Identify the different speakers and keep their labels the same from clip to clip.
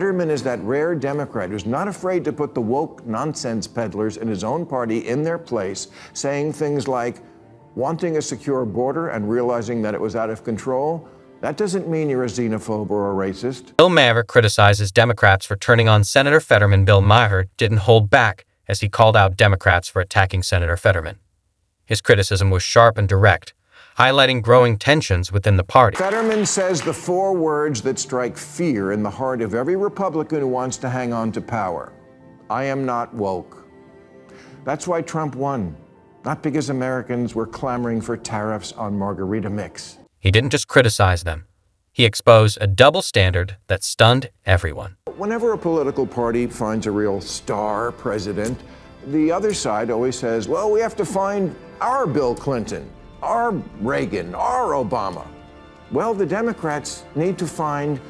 Speaker 1: Fetterman is that rare Democrat who's not afraid to put the woke nonsense peddlers in his own party in their place, saying things like wanting a secure border and realizing that it was out of control. That doesn't mean you're a xenophobe or a racist.
Speaker 2: Bill Maher criticizes Democrats for turning on Senator Fetterman. Bill Maher didn't hold back as he called out Democrats for attacking Senator Fetterman. His criticism was sharp and direct, highlighting growing tensions within the party.
Speaker 1: Fetterman says the four words that strike fear in the heart of every Republican who wants to hang on to power. I am not woke. That's why Trump won, not because Americans were clamoring for tariffs on margarita mix.
Speaker 2: He didn't just criticize them. He exposed a double standard that stunned everyone.
Speaker 1: Whenever a political party finds a real star president, the other side always says, well, we have to find our Bill Clinton, our Reagan, our Obama. Well, the Democrats need to find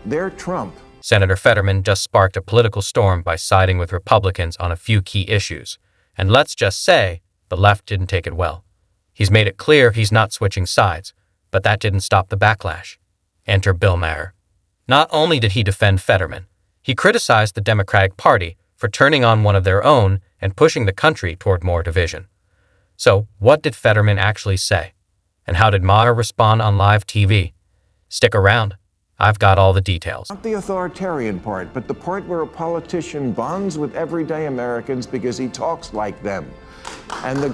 Speaker 1: their Trump.
Speaker 2: Senator Fetterman just sparked a political storm by siding with Republicans on a few key issues. And let's just say, the left didn't take it well. He's made it clear he's not switching sides, but that didn't stop the backlash. Enter Bill Maher. Not only did he defend Fetterman, he criticized the Democratic Party for turning on one of their own and pushing the country toward more division. So, what did Fetterman actually say? And how did Maher respond on live TV? Stick around. I've got all the details.
Speaker 1: Not the authoritarian part, but the part where a politician bonds with everyday Americans because he talks like them. And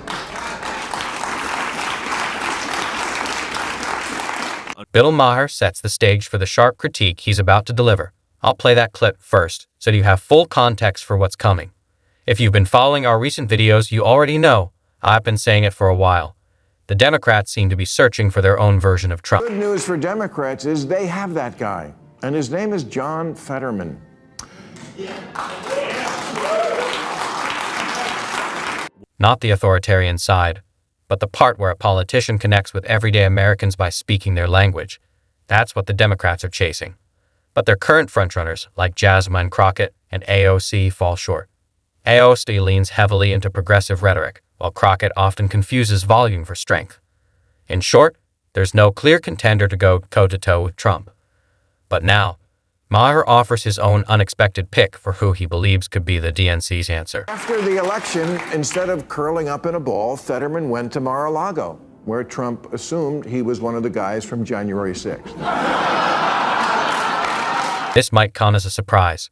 Speaker 2: Bill Maher sets the stage for the sharp critique he's about to deliver. I'll play that clip first, so you have full context for what's coming. If you've been following our recent videos, you already know I've been saying it for a while. The Democrats seem to be searching for their own version of Trump.
Speaker 1: Good news for Democrats is they have that guy, and his name is John Fetterman.
Speaker 2: Not the authoritarian side, but the part where a politician connects with everyday Americans by speaking their language. That's what the Democrats are chasing. But their current frontrunners, like Jasmine Crockett and AOC, fall short. AOC leans heavily into progressive rhetoric, while Crockett often confuses volume for strength. In short, there's no clear contender to go toe-to-toe with Trump. But now, Maher offers his own unexpected pick for who he believes could be the DNC's answer.
Speaker 1: After the election, instead of curling up in a ball, Fetterman went to Mar-a-Lago, where Trump assumed he was one of the guys from January 6th.
Speaker 2: This might come as a surprise.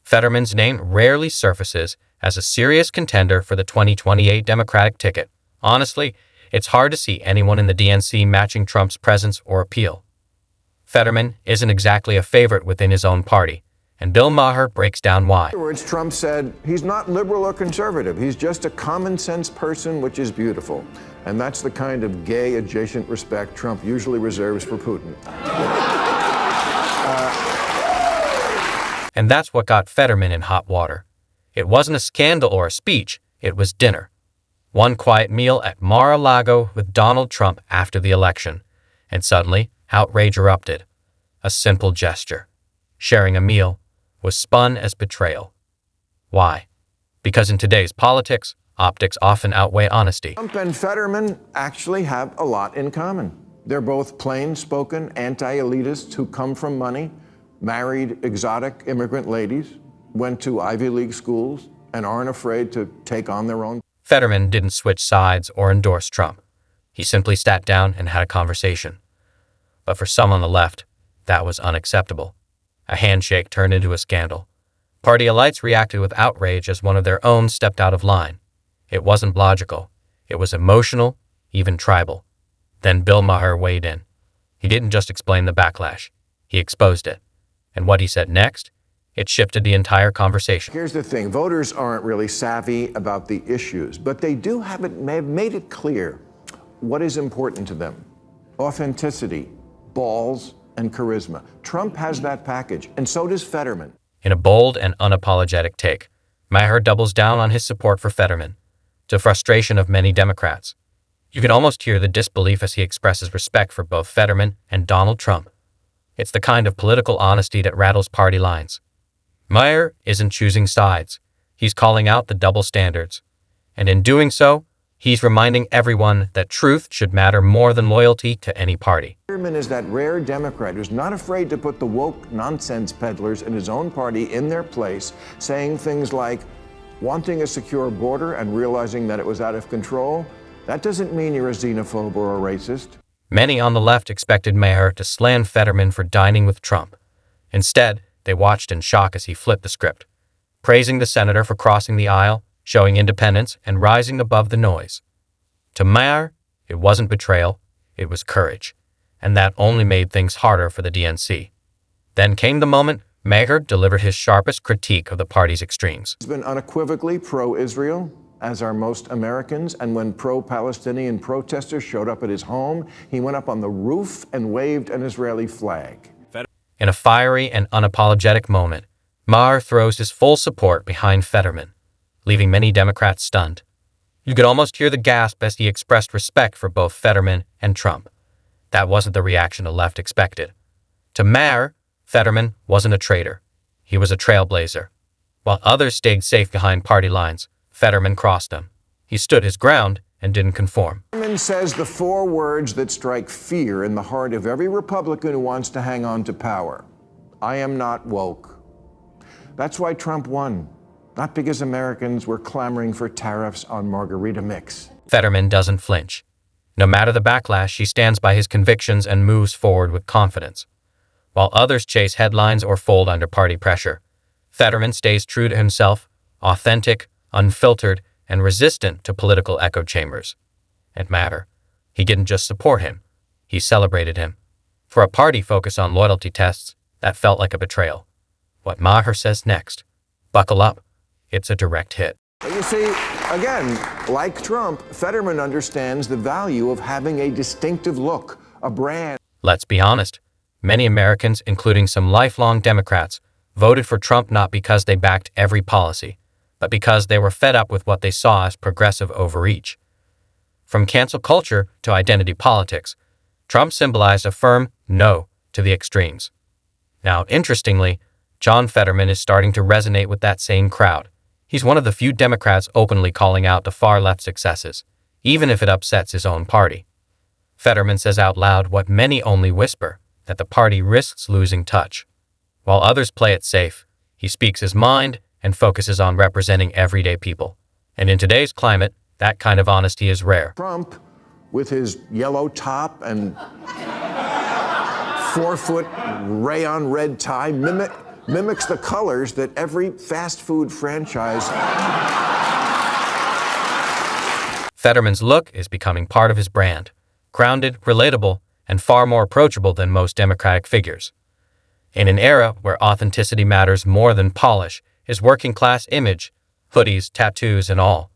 Speaker 2: Fetterman's name rarely surfaces as a serious contender for the 2028 Democratic ticket. Honestly, it's hard to see anyone in the DNC matching Trump's presence or appeal. Fetterman isn't exactly a favorite within his own party, and Bill Maher breaks down why.
Speaker 1: Afterwards, Trump said he's not liberal or conservative. He's just a common-sense person, which is beautiful. And that's the kind of gay-adjacent respect Trump usually reserves for Putin.
Speaker 2: And that's what got Fetterman in hot water. It wasn't a scandal or a speech, it was dinner. One quiet meal at Mar-a-Lago with Donald Trump after the election, and suddenly, outrage erupted. A simple gesture, sharing a meal, was spun as betrayal. Why? Because in today's politics, optics often outweigh honesty.
Speaker 1: Trump and Fetterman actually have a lot in common. They're both plain-spoken anti-elitists who come from money, married exotic immigrant ladies, went to Ivy League schools, and aren't afraid to take on their own.
Speaker 2: Fetterman didn't switch sides or endorse Trump. He simply sat down and had a conversation. But for some on the left, that was unacceptable. A handshake turned into a scandal. Party elites reacted with outrage as one of their own stepped out of line. It wasn't logical. It was emotional, even tribal. Then Bill Maher weighed in. He didn't just explain the backlash. He exposed it. And what he said next? It shifted the entire conversation.
Speaker 1: Here's the thing. Voters aren't really savvy about the issues, but they do have made it clear what is important to them. Authenticity, balls, and charisma. Trump has that package, and so does Fetterman.
Speaker 2: In a bold and unapologetic take, Maher doubles down on his support for Fetterman, to frustration of many Democrats. You can almost hear the disbelief as he expresses respect for both Fetterman and Donald Trump. It's the kind of political honesty that rattles party lines. Maher isn't choosing sides. He's calling out the double standards. And in doing so, He's reminding everyone that truth should matter more than loyalty to any party.
Speaker 1: Fetterman is that rare Democrat who's not afraid to put the woke nonsense peddlers in his own party in their place, saying things like, wanting a secure border and realizing that it was out of control, that doesn't mean you're a xenophobe or a racist.
Speaker 2: Many on the left expected Maher to slam Fetterman for dining with Trump. Instead, they watched in shock as he flipped the script, praising the senator for crossing the aisle, showing independence, and rising above the noise. To Maher, it wasn't betrayal, it was courage, and that only made things harder for the DNC. Then came the moment Maher delivered his sharpest critique of the party's extremes.
Speaker 1: He's been unequivocally pro-Israel, as are most Americans, and when pro-Palestinian protesters showed up at his home, he went up on the roof and waved an Israeli flag.
Speaker 2: In a fiery and unapologetic moment, Maher throws his full support behind Fetterman, leaving many Democrats stunned. You could almost hear the gasp as he expressed respect for both Fetterman and Trump. That wasn't the reaction the left expected. To Maher, Fetterman wasn't a traitor. He was a trailblazer. While others stayed safe behind party lines, Fetterman crossed them. He stood his ground and didn't conform.
Speaker 1: Fetterman says the four words that strike fear in the heart of every Republican who wants to hang on to power. I am not woke. That's why Trump won, not because Americans were clamoring for tariffs on margarita mix.
Speaker 2: Fetterman doesn't flinch. No matter the backlash, he stands by his convictions and moves forward with confidence. While others chase headlines or fold under party pressure, Fetterman stays true to himself, authentic, unfiltered, and resistant to political echo chambers. It mattered. He didn't just support him, he celebrated him. For a party focused on loyalty tests, that felt like a betrayal. What Maher says next, buckle up, it's a direct hit.
Speaker 1: You see, again, like Trump, Fetterman understands the value of having a distinctive look, a brand.
Speaker 2: Let's be honest, many Americans, including some lifelong Democrats, voted for Trump not because they backed every policy, but because they were fed up with what they saw as progressive overreach. From cancel culture to identity politics, Trump symbolized a firm no to the extremes. Now, interestingly, John Fetterman is starting to resonate with that same crowd. He's one of the few Democrats openly calling out the far-left successes, even if it upsets his own party. Fetterman says out loud what many only whisper, that the party risks losing touch. While others play it safe, he speaks his mind and focuses on representing everyday people. And in today's climate, that kind of honesty is rare.
Speaker 1: Trump, with his yellow top and 4-foot rayon red tie, mimics the colors that every fast food franchise.
Speaker 2: Fetterman's look is becoming part of his brand, grounded, relatable, and far more approachable than most Democratic figures. In an era where authenticity matters more than polish, his working-class image, hoodies, tattoos, and all,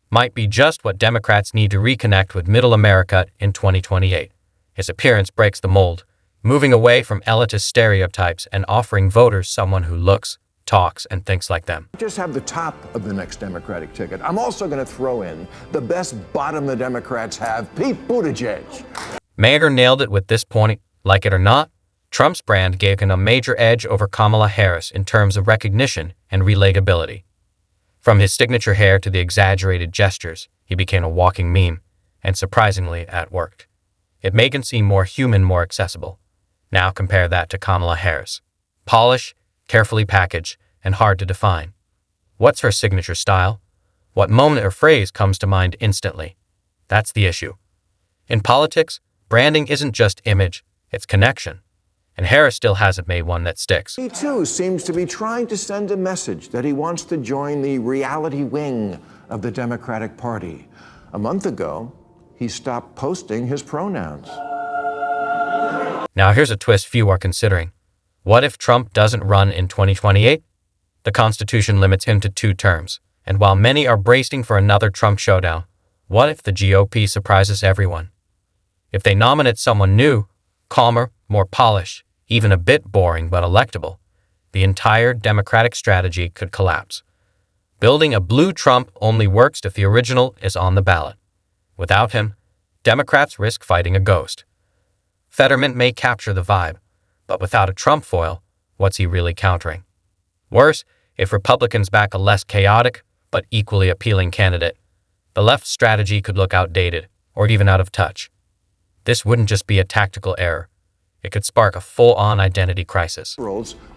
Speaker 2: might be just what Democrats need to reconnect with middle America in 2028. His appearance breaks the mold, moving away from elitist stereotypes and offering voters someone who looks, talks, and thinks like them.
Speaker 1: Just have the top of the next Democratic ticket. I'm also going to throw in the best bottom the Democrats have, Pete Buttigieg.
Speaker 2: Maher nailed it with this point. Like it or not, Trump's brand gave him a major edge over Kamala Harris in terms of recognition and relatability. From his signature hair to the exaggerated gestures, he became a walking meme, and surprisingly, it worked. It made him seem more human, more accessible. Now compare that to Kamala Harris. Polish, carefully packaged, and hard to define. What's her signature style? What moment or phrase comes to mind instantly? That's the issue. In politics, branding isn't just image, it's connection. And Harris still hasn't made one that sticks.
Speaker 1: He, too, seems to be trying to send a message that he wants to join the reality wing of the Democratic Party. A month ago, he stopped posting his pronouns.
Speaker 2: Now here's a twist few are considering. What if Trump doesn't run in 2028? The Constitution limits him to 2 terms, and while many are bracing for another Trump showdown, what if the GOP surprises everyone? If they nominate someone new, calmer, more polished, even a bit boring but electable, the entire Democratic strategy could collapse. Building a blue Trump only works if the original is on the ballot. Without him, Democrats risk fighting a ghost. Fetterman may capture the vibe, but without a Trump foil, what's he really countering? Worse, if Republicans back a less chaotic but equally appealing candidate, the left's strategy could look outdated or even out of touch. This wouldn't just be a tactical error. It could spark a full-on identity crisis.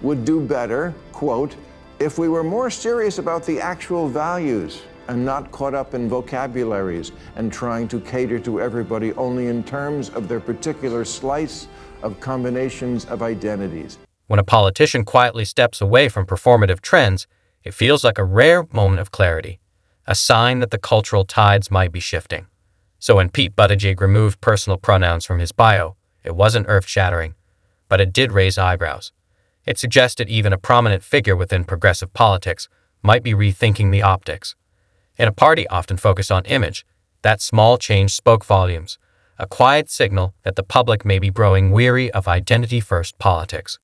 Speaker 1: Would do better, quote, if we were more serious about the actual values and not caught up in vocabularies and trying to cater to everybody only in terms of their particular slice of combinations of identities.
Speaker 2: When a politician quietly steps away from performative trends, it feels like a rare moment of clarity, a sign that the cultural tides might be shifting. So when Pete Buttigieg removed personal pronouns from his bio, it wasn't earth-shattering, but it did raise eyebrows. It suggested even a prominent figure within progressive politics might be rethinking the optics. In a party often focused on image, that small change spoke volumes, a quiet signal that the public may be growing weary of identity-first politics.